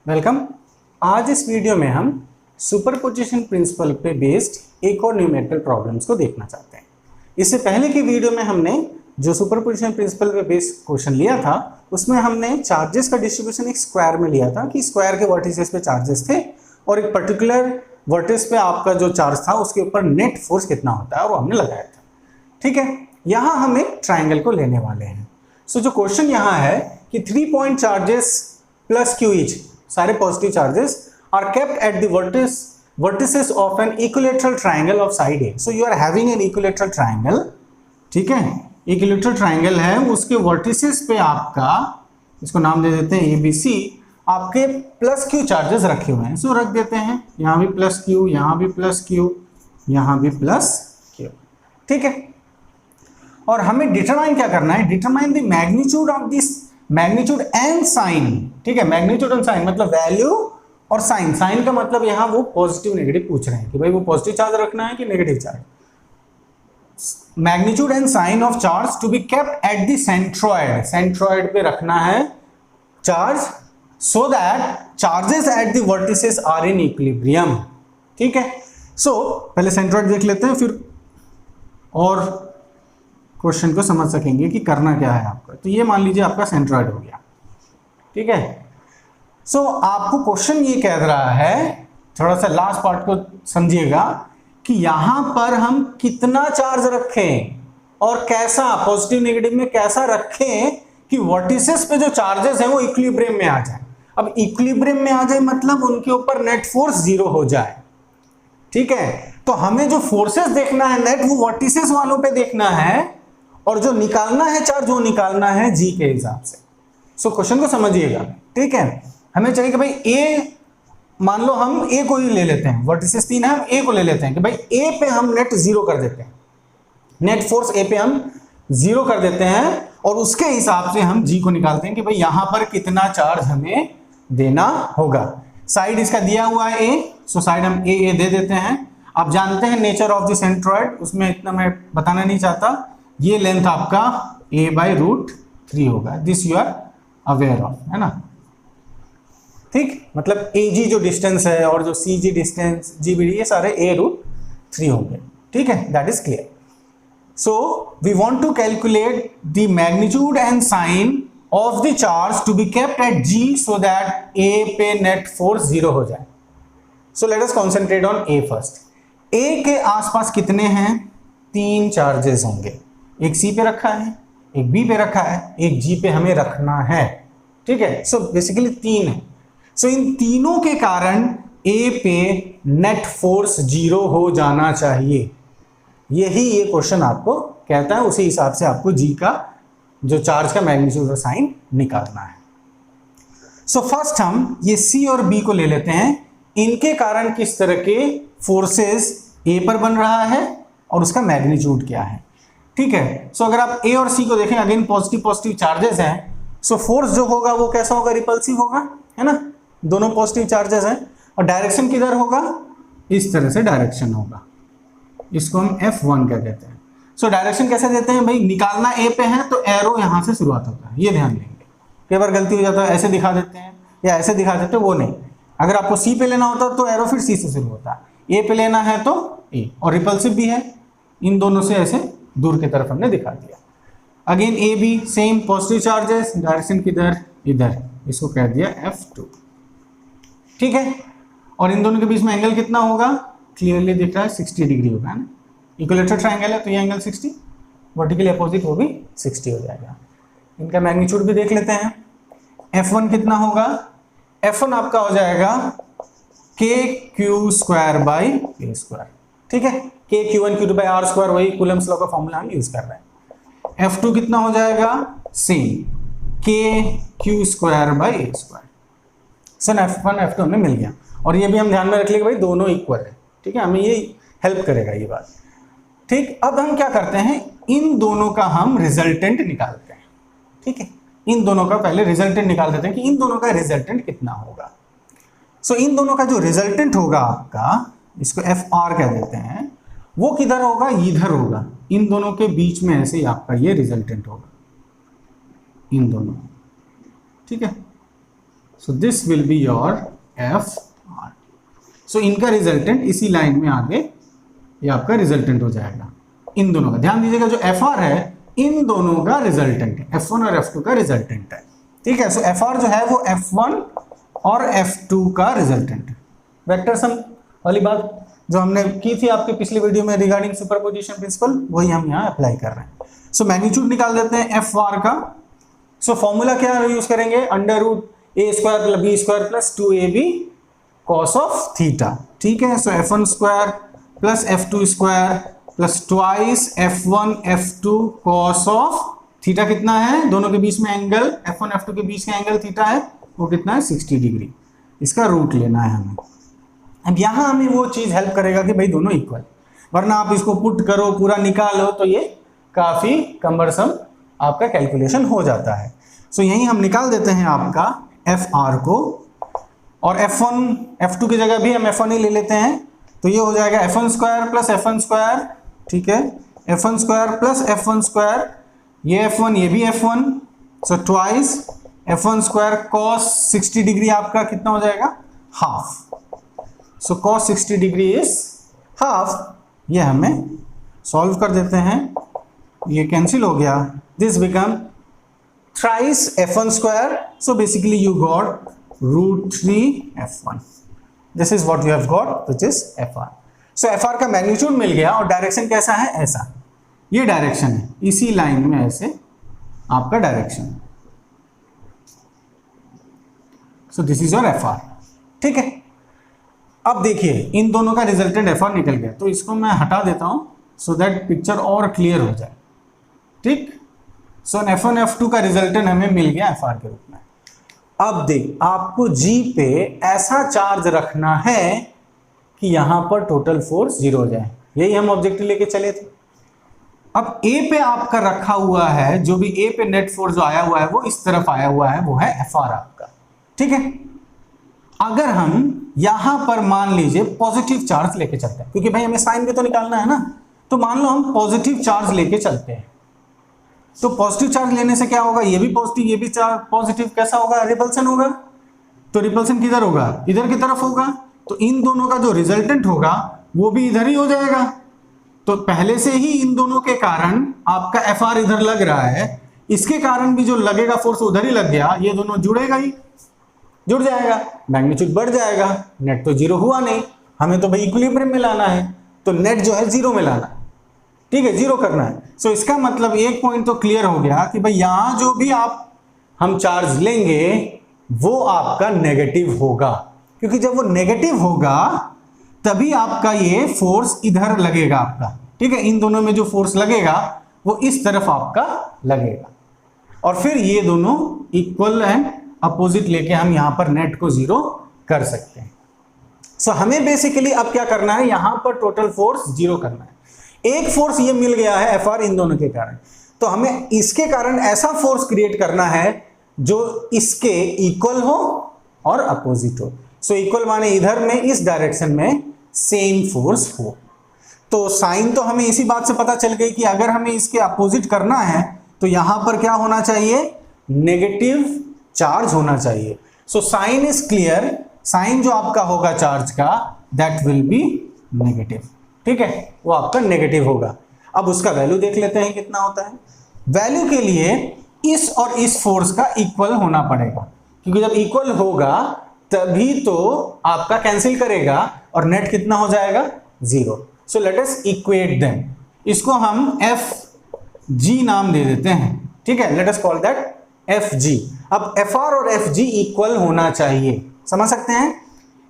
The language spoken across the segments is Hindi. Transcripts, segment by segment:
वेलकम। आज इस वीडियो में हम सुपरपोजिशन प्रिंसिपल पे बेस्ड एक और न्यूमेरिकल प्रॉब्लम्स को देखना चाहते हैं। इससे पहले की वीडियो में हमने जो सुपरपोजिशन प्रिंसिपल पे बेस्ड क्वेश्चन लिया था उसमें हमने चार्जेस का डिस्ट्रीब्यूशन एक स्क्वायर में लिया था कि स्क्वायर के वर्टिसेस पे चार्जेस थे और एक पर्टिकुलर वर्टिस पे आपका जो चार्ज था उसके ऊपर नेट फोर्स कितना होता है और वो हमने लगाया था। ठीक है, यहाँ हम एक ट्राइंगल को लेने वाले हैं। सो जो क्वेश्चन यहाँ है कि 3 point charges plus Q each, सारे positive charges are kept at the vertices of an equilateral triangle of side A. So you are having an equilateral triangle, ठीक है, इक्विलेटरल ट्राइंगल है, उसके वर्टिसेस पे आपका, इसको नाम दे देते हैं ABC, आपके प्लस क्यू चार्जेस रखे हुए हैं। सो रख देते हैं, यहाँ भी प्लस क्यू, यहाँ भी प्लस क्यू, यहाँ भी प्लस क्यू। ठीक है, और हमें डिटरमाइन क्या करना है, determine the magnitude of this, magnitude and sign. ठीक है, मैग्नीट्यूड एंड साइन मतलब वैल्यू और साइन। साइन का मतलब यहाँ वो पॉजिटिव नेगेटिव पूछ रहे हैं कि भाई वो पॉजिटिव चार्ज रखना है कि negative charge. Magnitude and sign of charge to be kept at the centroid, centroid पे रखना है charge, so that charges at the vertices are in equilibrium. ठीक है, सो पहले सेंट्रॉइड देख लेते हैं, फिर और क्वेश्चन को समझ सकेंगे कि करना क्या है आपका। तो ये मान लीजिए आपका सेंट्रॉइड हो गया। ठीक है, सो आपको क्वेश्चन ये कह रहा है, थोड़ा सा लास्ट पार्ट को समझिएगा, कि यहां पर हम कितना चार्ज रखें और कैसा, पॉजिटिव नेगेटिव में कैसा रखें कि वर्टिसेस पे जो चार्जेस हैं वो इक्विलिब्रियम में आ जाए। अब इक्विलिब्रियम में आ जाए मतलब उनके ऊपर नेट फोर्स 0 हो जाए। ठीक है, तो हमें जो फोर्सेस देखना है नेट, वो वर्टिसेस वालों पे देखना है, और जो निकालना है चार्ज वो निकालना है जी के हिसाब से। सो क्वेश्चन को समझिएगा। ठीक है, हमें चाहिए कि भाई ए, मान लो हम ए को ही ले लेते हैं, वर्टिसेस 3 है, हम ए को ले लेते हैं कि भाई ए पे हम नेट 0 कर देते हैं, नेट फोर्स ए पे हम 0 कर देते हैं, और उसके हिसाब से हम जी को निकालते हैं कि भाई यहां पर कितना चार्ज हमें देना होगा। साइड इसका दिया हुआ है ए, सो साइड हम ए दे देते हैं। आप जानते हैं नेचर ऑफ द सेंट्रॉइड, उसमें इतना मैं बताना नहीं चाहता। ये लेंथ आपका a/√3 होगा, this you are aware of, है ना। ठीक, मतलब AG जो डिस्टेंस है और जो CG डिस्टेंस, GBD, ये सारे a/√3 होंगे। ठीक है, that is clear. So we want to calculate the magnitude and sign of the charge to be kept at G so that A पे नेट फोर्स 0 हो जाए। So let us concentrate on A first. A के आसपास कितने हैं, 3 चार्जेस होंगे। एक C पे रखा है, एक B पे रखा है, एक G पे हमें रखना है। ठीक है, सो बेसिकली 3 है। सो इन तीनों के कारण A पे नेट फोर्स 0 हो जाना चाहिए। यही ये क्वेश्चन आपको कहता है, उसी हिसाब से आपको G का जो चार्ज का मैग्नीट्यूड और साइन निकालना है। सो फर्स्ट हम ये C और B को ले लेते हैं, इनके कारण किस तरह के फोर्सेस A पर बन रहा है और उसका मैग्नीट्यूड क्या है। ठीक है, सो अगर आप A और C को देखें, अगेन पॉजिटिव चार्जेस हैं, सो फोर्स जो होगा वो कैसा होगा, रिपल्सिव होगा, है ना। दोनों पॉजिटिव चार्जेस हैं, और डायरेक्शन किधर होगा, इस तरह से डायरेक्शन होगा, इसको हम F1 कह देते हैं। सो डायरेक्शन कैसे देते हैं भाई, निकालना A पे है तो एरो यहां से शुरुआत होता है, ये ध्यान देंगे। कई बार गलती हो जाता है, ऐसे दिखा देते हैं या ऐसे दिखा देते हैं, वो नहीं। अगर आपको C पे लेना होता तो एरो फिर C से शुरू होता है, A पे लेना है तो A, और रिपल्सिव भी है, इन दोनों से ऐसे दूर की तरफ हमने दिखा दिया। Again AB same positive charges, direction किधर, इधर, इसको कह दिया F2। ठीक है, और इन दोनों के बीच में एंगल कितना होगा, क्लियरली दिख रहा है 60 डिग्री होगा, है ना। इक्विलेटरल ट्राइंगल है तो ये एंगल 60, वर्टिकली अपोजिट वो भी 60 हो जाएगा। इनका मैग्नीट्यूड भी देख लेते हैं। F1 कितना होगा, F1 आपका हो जाएगा KQ²/A²। ठीक है, KQ1Q2/R², वही कूलम्स लॉ का फॉर्मूला हम यूज कर रहे हैं। F2 कितना हो जाएगा, सेम KQ²/A²। सो F1 F2 हमें मिल गया, और ये भी हम ध्यान में रख लेंगे भाई दोनों इक्वल है। ठीक है, हमें ये हेल्प करेगा ये बात। ठीक, अब हम क्या करते हैं, इन दोनों का हम रिजल्टेंट निकालते हैं। ठीक है, इन दोनों का पहले रिजल्टेंट निकाल देते हैं कि इन दोनों का रिजल्टेंट कितना होगा। सो इन दोनों का जो रिजल्टेंट होगा आपका, इसको FR कह देते हैं, वो किधर होगा, इधर होगा, इन दोनों के बीच में ऐसे ही आपका ये रिजल्टेंट होगा, इन दोनों। ठीक है, so this will be your F R. So इनका रिजल्टेंट इसी लाइन में आगे ये आपका रिजल्टेंट हो जाएगा। इन दोनों का ध्यान दीजिएगा, जो एफ आर है इन दोनों का रिजल्टेंट है, F1 और F2 का रिजल्टेंट है। ठीक है, सो एफ आर जो है वो F1 और F2 का रिजल्टेंट है। वेक्टर सम वाली बात जो हमने की थी आपके पिछली वीडियो में रिगार्डिंग सुपरपोजिशन प्रिंसिपल, वही हम यहाँ अप्लाई कर रहे हैं। सो मैग्नीट्यूड निकाल देते हैं एफ आर का। सो फॉर्मूला क्या यूज करेंगे, under root A square B square plus 2ab cos of theta. ठीक है, so F1 square plus F2 square plus twice F1 F2 cos of theta कितना है, दोनों के बीच में एंगल F1 F2 के बीच का एंगल थीटा है वो कितना है 60 डिग्री, इसका रूट लेना है हमें। अब यहाँ हमें वो चीज हेल्प करेगा कि भाई दोनों इक्वल, वरना आप इसको पुट करो पूरा निकालो तो ये काफी कम्बरसम आपका कैलकुलेशन हो जाता है। सो यही हम निकाल देते हैं आपका एफ आर को, और F1 F2 की जगह भी हम F1 ही ले लेते हैं, तो ये हो जाएगा F1 square plus F1 square. ठीक है, F1 square plus F1 square, ये F1 ये भी F1, so twice F1 square cos 60 degree आपका कितना हो जाएगा, half. So cos 60 degree is half. ये हमें सॉल्व कर देते हैं, ये कैंसिल हो गया, this become thrice F1 square. So basically you got √3 F1, this is what you have got which is FR। So FR का मैग्नीट्यूड मिल गया, और डायरेक्शन कैसा है, ऐसा, ये डायरेक्शन है, इसी लाइन में ऐसे आपका direction. So this is your FR। ठीक है, अब देखिए इन दोनों का रिजल्टेंट FR निकल गया, तो इसको मैं हटा देता हूं सो दैट पिक्चर और क्लियर हो जाए। ठीक, सो F1 F2 का रिजल्टेंट हमें मिल गया FR के रूप में। अब देख, आपको G पे ऐसा चार्ज रखना है कि यहां पर टोटल फोर्स 0 हो जाए, यही हम ऑब्जेक्टिव लेके चले थे। अब A पे आपका रखा हुआ है, जो भी A पे नेट फोर्स जो आया हुआ है वो इस तरफ आया हुआ है, वो है FR आपका। ठीक है, अगर हम यहां पर मान लीजिए पॉजिटिव चार्ज लेके चलते हैं, क्योंकि भाई हमें साइन भी तो निकालना है ना, तो मान लो हम पॉजिटिव चार्ज लेके चलते हैं, तो पॉजिटिव चार्ज लेने से क्या होगा, ये भी पॉजिटिव ये भी चार्ज पॉजिटिव, कैसा होगा, रिपल्सन होगा। तो रिपल्सन किधर होगा, इधर की तरफ होगा, तो इन दोनों का जो रिजल्टेंट होगा वो भी इधर ही हो जाएगा। तो पहले से ही इन दोनों के कारण आपका FR इधर लग रहा है, इसके कारण भी जो लगेगा फोर्स उधर ही लग गया, ये दोनों जुड़ेगा ही, जुड़ जाएगा, मैग्नीट्यूड बढ़ जाएगा। नेट तो 0 हुआ नहीं, हमें तो भाई इक्विलिब्रियम में लाना है, तो नेट जो है 0 में लाना है। ठीक है, 0 करना है। सो इसका मतलब एक पॉइंट तो क्लियर हो गया कि भाई यहां जो भी हम चार्ज लेंगे वो आपका नेगेटिव होगा, क्योंकि जब वो नेगेटिव होगा तभी आपका ये फोर्स इधर लगेगा आपका। ठीक है, इन दोनों में जो फोर्स लगेगा वो इस तरफ आपका लगेगा, और फिर ये दोनों इक्वल एंड अपोजिट लेके हम यहां पर नेट को 0 कर सकते हैं। सो हमें बेसिकली अब क्या करना है, यहां पर टोटल फोर्स 0 करना है। एक फोर्स ये मिल गया है FR इन दोनों के कारण, तो हमें इसके कारण ऐसा फोर्स क्रिएट करना है जो इसके इक्वल हो और अपोजिट हो। सो इक्वल माने इधर में इस डायरेक्शन में सेम फोर्स हो। तो साइन तो हमें इसी बात से पता चल गई कि अगर हमें इसके अपोजिट करना है तो यहां पर क्या होना चाहिए, नेगेटिव चार्ज होना चाहिए। So sign is clear, sign जो आपका होगा चार्ज का दैट विल बी नेगेटिव। ठीक है, वो आपका नेगेटिव होगा। अब उसका वैल्यू देख लेते हैं कितना होता है। वैल्यू के लिए इस और इस फोर्स का इक्वल होना पड़ेगा, क्योंकि जब इक्वल होगा तभी तो आपका कैंसिल करेगा और नेट कितना हो जाएगा, 0। सो लेट अस इक्वेट देम, इसको हम FG नाम दे देते हैं। ठीक है, let us call that FG। अब FR और FG इक्वल होना चाहिए, समझ सकते हैं।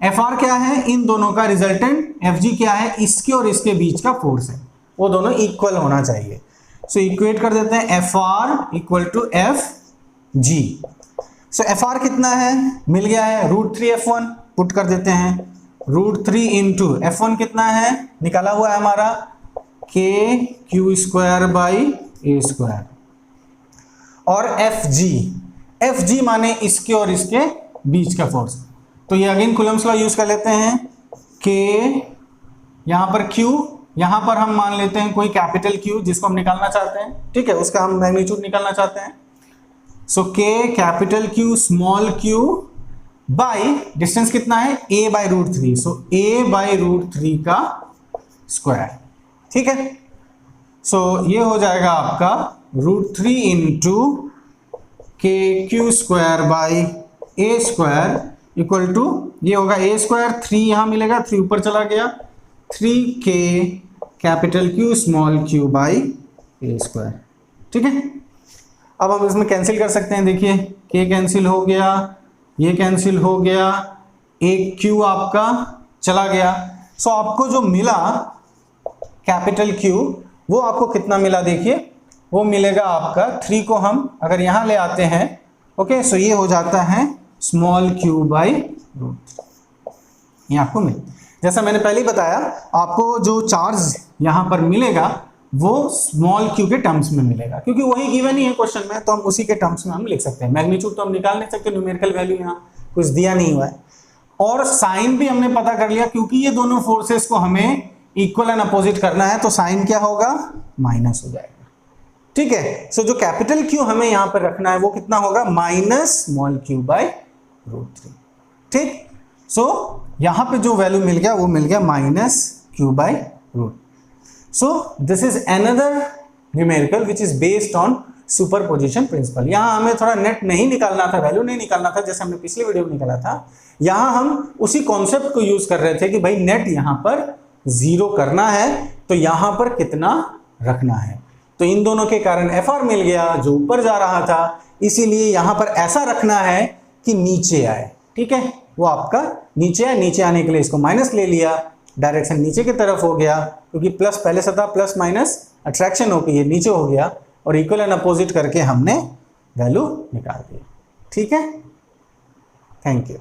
FR क्या है, इन दोनों का रिजल्टेंट, FG क्या है, इसके और इसके बीच का फोर्स है, वो दोनों इक्वल होना चाहिए। सो इक्वेट कर देते हैं FR equal to FG। So FR कितना है, मिल गया है √3 F1, पुट कर देते हैं √3 इंटू F1 कितना है, निकाला हुआ है हमारा KQ² और FG माने इसके और इसके बीच का फोर्स। तो ये अगेन कूलम्स लॉ यूज कर लेते हैं, K यहां पर Q, यहां पर हम मान लेते हैं कोई कैपिटल Q जिसको हम निकालना चाहते हैं। ठीक है, उसका हम मैग्नीट्यूड निकालना चाहते हैं। So K capital Q small q by distance कितना है a by root three, so a by root three का स्क्वायर, ठीक है। सो ये हो जाएगा आपका root three into K Q square by A square equal to, ये होगा ए स्क्वायर, थ्री यहां मिलेगा, थ्री ऊपर चला गया, थ्री के capital Q small Q by A square, ठीक है। अब हम इसमें कैंसिल कर सकते हैं, देखिए के कैंसिल हो गया, ये कैंसिल हो गया, एक क्यू आपका चला गया। सो आपको जो मिला कैपिटल क्यू वो आपको कितना मिला, देखिए वो मिलेगा आपका, थ्री को हम अगर यहां ले आते हैं, ओके, सो ये हो जाता है स्मॉल क्यू बाई रूट, ये आपको मिल, जैसा मैंने पहले ही बताया आपको जो चार्ज यहां पर मिलेगा वो स्मॉल क्यू के टर्म्स में मिलेगा, क्योंकि वही गिवन ही है क्वेश्चन में, तो हम उसी के टर्म्स में हम लिख सकते हैं। मैग्नीट्यूड तो हम निकाल नहीं सकते, न्यूमेरिकल वैल्यू यहाँ कुछ दिया नहीं हुआ है। और साइन भी हमने पता कर लिया, क्योंकि ये दोनों फोर्सेस को हमें इक्वल एंड अपोजिट करना है, तो साइन क्या होगा, माइनस हो जाएगा, ठीक है। सो जो कैपिटल क्यू हमें यहां पर रखना है वो कितना होगा, minus small Q by root three, ठीक। सो यहां पे जो वैल्यू मिल गया वो मिल गया minus Q by root. So this is another numerical which is based on superposition principle. यहां हमें थोड़ा नेट नहीं निकालना था, वैल्यू नहीं निकालना था, जैसे हमने पिछले वीडियो में निकाला था। यहां हम उसी कॉन्सेप्ट को यूज कर रहे थे कि भाई नेट यहां पर जीरो करना है, तो यहां पर कितना रखना है। तो इन दोनों के कारण एफ आर मिल गया जो ऊपर जा रहा था, इसीलिए यहां पर ऐसा रखना है कि नीचे आए, ठीक है। वो आपका नीचे आए, नीचे आने के लिए इसको माइनस ले लिया, डायरेक्शन नीचे की तरफ हो गया, क्योंकि प्लस पहले से था, प्लस माइनस अट्रैक्शन होकर ये नीचे हो गया, और इक्वल एंड अपोजिट करके हमने वैल्यू निकाल दी, ठीक है। Thank you.